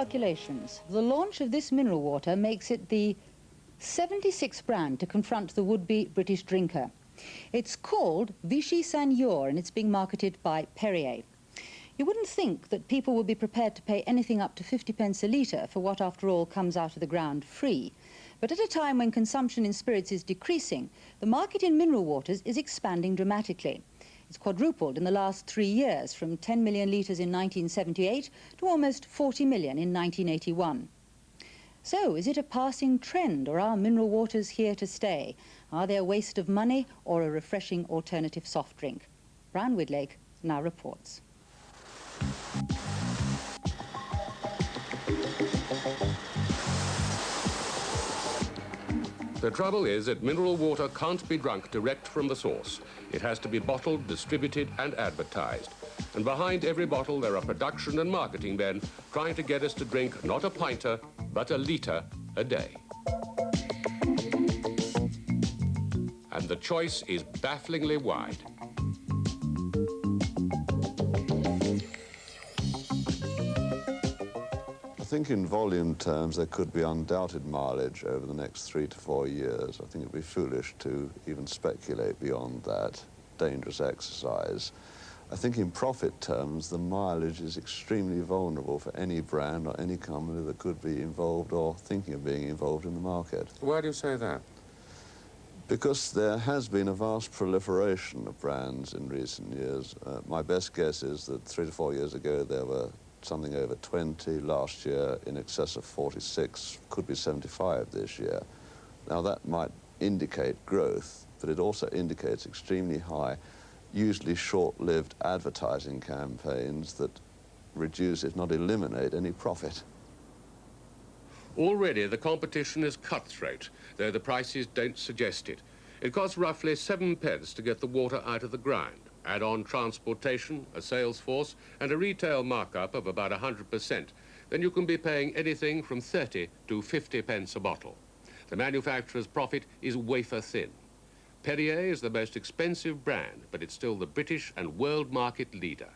calculations, the launch of this mineral water makes it the 76th brand to confront the would-be British drinker. It's called Vichy Seigneur and it's being marketed by Perrier. You wouldn't think that people would be prepared to pay anything up to 50 pence a litre for what, after all, comes out of the ground free. But at a time when consumption in spirits is decreasing, the market in mineral waters is expanding dramatically. It's quadrupled in the last 3 years, from 10 million litres in 1978 to almost 40 million in 1981. So, is it a passing trend, or are mineral waters here to stay? Are they a waste of money or a refreshing alternative soft drink? Brian Widlake now reports. The trouble is that mineral water can't be drunk direct from the source. It has to be bottled, distributed and advertised. And behind every bottle there are production and marketing men trying to get us to drink not a pinter, but a litre a day. And the choice is bafflingly wide. I think in volume terms there could be undoubted mileage over the next 3 to 4 years. I think it would be foolish to even speculate beyond that. Dangerous exercise. I think in profit terms the mileage is extremely vulnerable for any brand or any company that could be involved or thinking of being involved in the market. Why do you say that? Because there has been a vast proliferation of brands in recent years. My best guess is that 3 to 4 years ago there were something over 20, last year in excess of 46, could be 75 this year. Now that might indicate growth, but it also indicates extremely high, usually short-lived advertising campaigns that reduce, if not eliminate, any profit. Already the competition is cutthroat, though the prices don't suggest it. It costs roughly 7 pence to get the water out of the ground. Add on transportation, a sales force, and a retail markup of about 100%, then you can be paying anything from 30 to 50 pence a bottle. The manufacturer's profit is wafer thin. Perrier is the most expensive brand, but it's still the British and world market leader.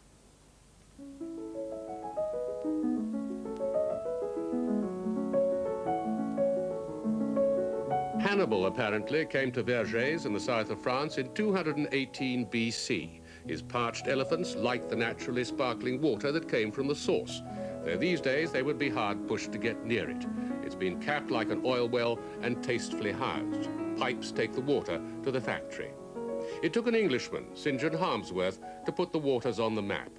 Hannibal apparently came to Vergès in the south of France in 218 BC. His parched elephants liked the naturally sparkling water that came from the source, though these days they would be hard pushed to get near it. It's been capped like an oil well and tastefully housed. Pipes take the water to the factory. It took an Englishman, St. John Harmsworth, to put the waters on the map.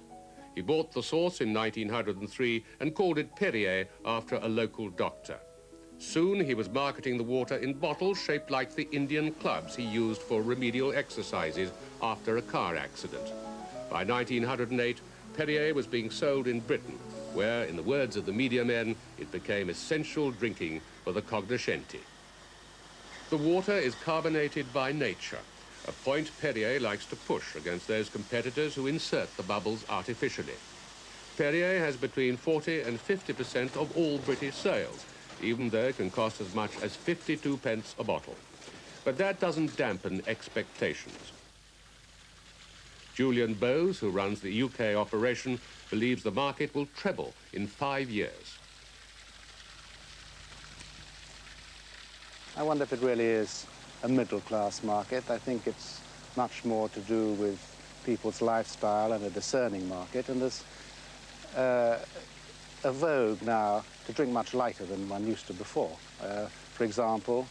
He bought the source in 1903 and called it Perrier after a local doctor. Soon he was marketing the water in bottles shaped like the Indian clubs he used for remedial exercises after a car accident. By 1908, Perrier was being sold in Britain, where, in the words of the media men, it became essential drinking for the cognoscenti. The water is carbonated by nature, a point Perrier likes to push against those competitors who insert the bubbles artificially. Perrier has between 40 and 50% of all British sales, even though it can cost as much as 52 pence a bottle. But that doesn't dampen expectations. Julian Bowes, who runs the UK operation, believes the market will treble in 5 years. I wonder if it really is a middle-class market. I think it's much more to do with people's lifestyle and a discerning market, and there's a vogue now to drink much lighter than one used to before. For example,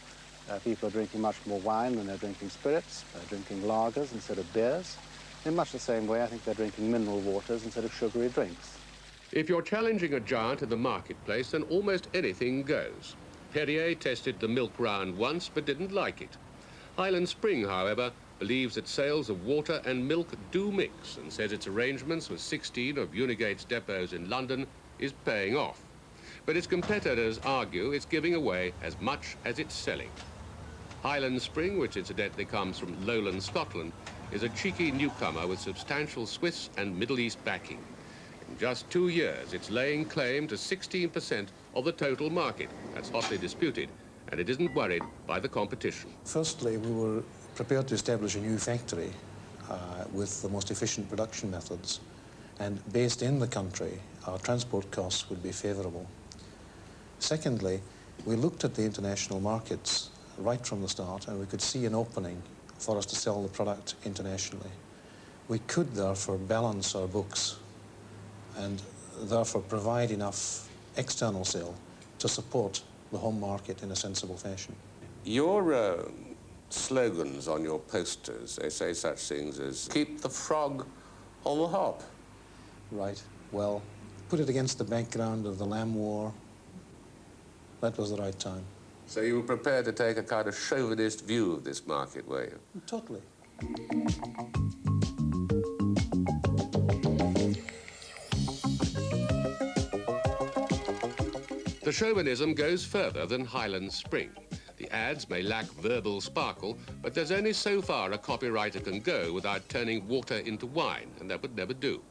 people are drinking much more wine than they're drinking spirits. They're drinking lagers instead of beers. In much the same way, I think they're drinking mineral waters instead of sugary drinks. If you're challenging a giant in the marketplace, then almost anything goes. Perrier tested the milk round once, but didn't like it. Highland Spring, however, believes that sales of water and milk do mix and says its arrangements with 16 of Unigate's depots in London is paying off. But its competitors argue it's giving away as much as it's selling. Highland Spring, which incidentally comes from lowland Scotland, is a cheeky newcomer with substantial Swiss and Middle East backing. In just 2 years, it's laying claim to 16% of the total market. That's hotly disputed, and it isn't worried by the competition. Firstly, we were prepared to establish a new factory with the most efficient production methods, and based in the country, our transport costs would be favourable. Secondly, we looked at the international markets right from the start, and we could see an opening for us to sell the product internationally. We could therefore balance our books and therefore provide enough external sale to support the home market in a sensible fashion. Your slogans on your posters, they say such things as, keep the frog on the hop. Right. Well, put it against the background of the Lamb War. That was the right time. So you were prepared to take a kind of chauvinist view of this market, were you? Totally. The chauvinism goes further than Highland Spring. The ads may lack verbal sparkle, but there's only so far a copywriter can go without turning water into wine, and that would never do.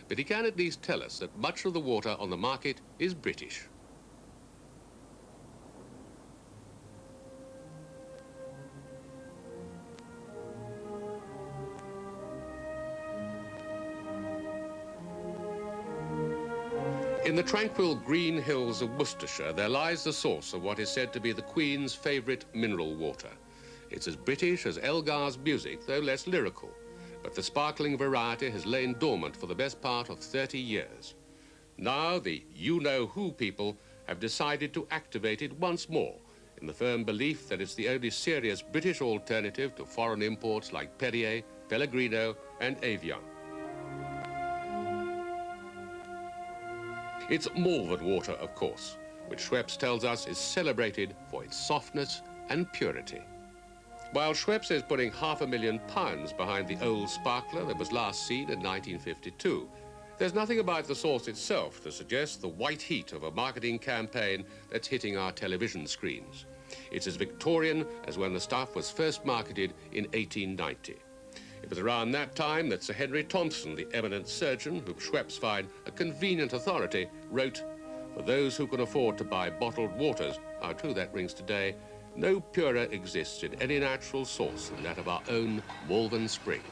But he can at least tell us that much of the water on the market is British. In the tranquil green hills of Worcestershire, there lies the source of what is said to be the Queen's favourite mineral water. It's as British as Elgar's music, though less lyrical. But the sparkling variety has lain dormant for the best part of 30 years. Now the you-know-who people have decided to activate it once more, in the firm belief that it's the only serious British alternative to foreign imports like Perrier, Pellegrino and Evian. It's Malvern water, of course, which Schweppes tells us is celebrated for its softness and purity. While Schweppes is putting £500,000 behind the old sparkler that was last seen in 1952, there's nothing about the sauce itself to suggest the white heat of a marketing campaign that's hitting our television screens. It's as Victorian as when the stuff was first marketed in 1890. It was around that time that Sir Henry Thompson, the eminent surgeon, whom Schweppes find a convenient authority, wrote, "For those who can afford to buy bottled waters," how true that rings today, "no purer exists in any natural source than that of our own Malvern Springs."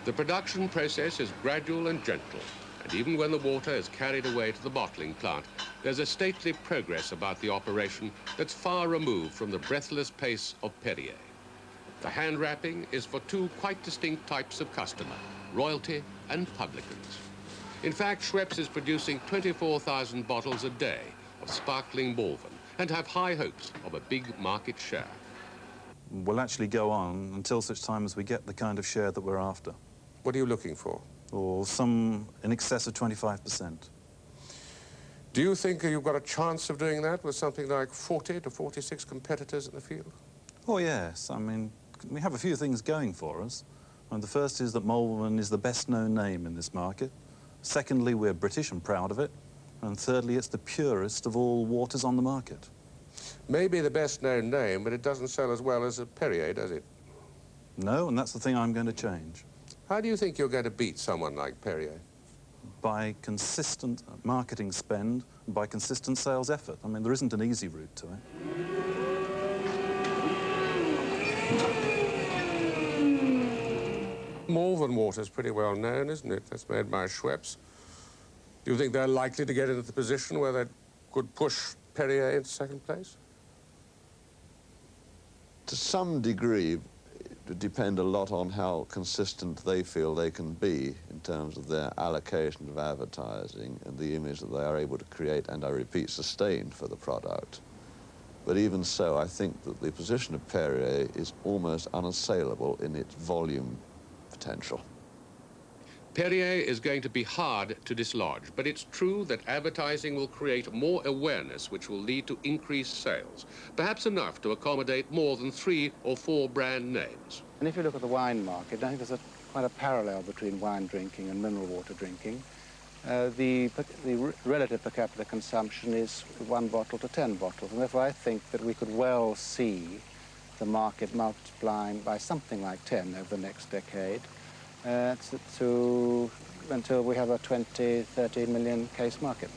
The production process is gradual and gentle, and even when the water is carried away to the bottling plant, there's a stately progress about the operation that's far removed from the breathless pace of Perrier. The hand wrapping is for two quite distinct types of customer, royalty and publicans. In fact, Schweppes is producing 24,000 bottles a day of sparkling Malvern and have high hopes of a big market share. We'll actually go on until such time as we get the kind of share that we're after. What are you looking for? Or some in excess of 25%. Do you think you've got a chance of doing that with something like 40 to 46 competitors in the field? Oh, yes. I mean, we have a few things going for us. And the first is that Malvern is the best-known name in this market. Secondly, we're British and proud of it. And thirdly, it's the purest of all waters on the market. Maybe the best-known name, but it doesn't sell as well as a Perrier, does it? No, and that's the thing I'm going to change. How do you think you're going to beat someone like Perrier? By consistent marketing spend, and by consistent sales effort. I mean, there isn't an easy route to it. Malvern water's pretty well known, isn't it? That's made by Schweppes. Do you think they're likely to get into the position where they could push Perrier into second place? To some degree, it would depend a lot on how consistent they feel they can be in terms of their allocation of advertising and the image that they are able to create and, I repeat, sustain for the product. But even so, I think that the position of Perrier is almost unassailable in its volume potential. Perrier is going to be hard to dislodge, but it's true that advertising will create more awareness, which will lead to increased sales, perhaps enough to accommodate more than 3 or 4 brand names. And if you look at the wine market, I think there's quite a parallel between wine drinking and mineral water drinking. The relative per capita consumption is 1 bottle to 10 bottles, and therefore I think that we could well see the market multiplying by something like 10 over the next decade until we have a 20, 30 million case market.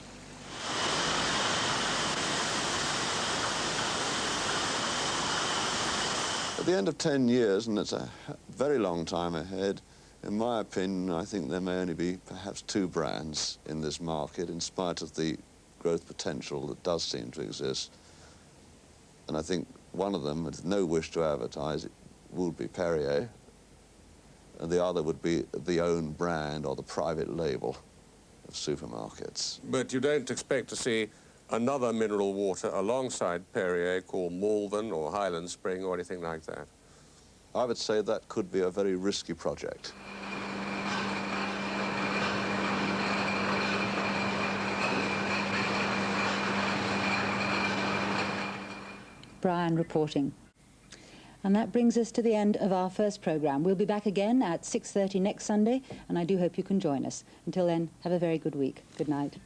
At the end of 10 years, and it's a very long time ahead, in my opinion, I think there may only be perhaps 2 brands in this market, in spite of the growth potential that does seem to exist. And I think one of them, with no wish to advertise, would be Perrier, and the other would be the own brand or the private label of supermarkets. But you don't expect to see another mineral water alongside Perrier called Malvern or Highland Spring or anything like that? I would say that could be a very risky project. Brian reporting. And that brings us to the end of our first programme. We'll be back again at 6:30 next Sunday, and I do hope you can join us. Until then, have a very good week. Good night.